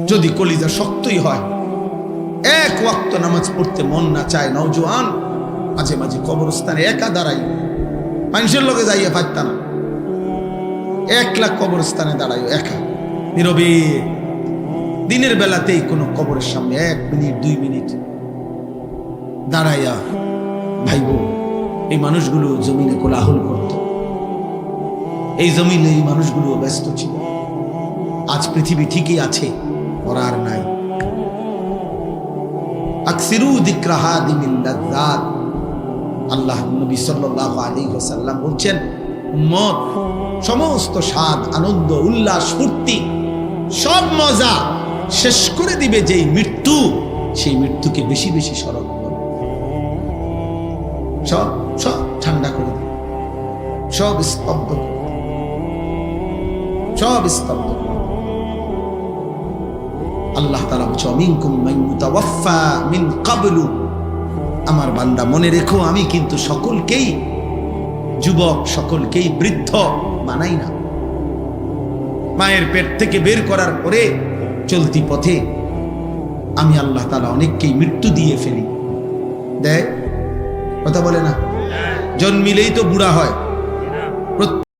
যদি কলিজা শক্তই হয়, এক ওয়াক্ত নামাজ পড়তে মন না চায়, নওজোয়ান মাঝে মাঝে কবরস্থানে একা দাঁড়াই, মানুষের লোকে যাইয়া পারত না, একলা কবরস্থানে দাঁড়াই একা নীরবে, দিনের বেলাতেই কোনো কবরের সামনে 1 মিনিট 2 মিনিট দাঁড়াইয়া ভাইব। এই মানুষগুলো জমিনে কোলাহল করত, এই জমিনে এই মানুষগুলো ব্যস্ত ছিল। আজ পৃথিবী ঠিকই আছে, ওরা আর নাই। আকসিরু যিকরা হাদিমিল লাযযাত, আল্লাহ নবী সাল্লাল্লাহু আলাইহি ওয়াসাল্লাম বলছেন, উম্মত সমস্ত স্বাদ, আনন্দ, উল্লাস, ফুর্তি, সব মজা শেষ করে দিবে যেই মৃত্যু, সেই মৃত্যুকে বেশি বেশি স্মরণ করো। সব সব ঠান্ডা করে দিবে, সব স্তব্ধ করে দিবে, সব স্তব্ধ করে দিবে। আল্লাহ তাআলা বলছেন, মিনকুম মান ইউতাওয়াফা মিন ক্বাবলু, আমার বান্দা মনে রেখো, আমি কিন্তু সকলকেই যুবক, সকলকেই বৃদ্ধ বানাই না। মায়ের পেট থেকে বের করার পরে চলতি পথে আমি আল্লাহ তাআলা অনেককেই মৃত্যু দিয়ে ফেলি। দেখ কথা বলে না, জন্মিলেই তো বুড়া হয়।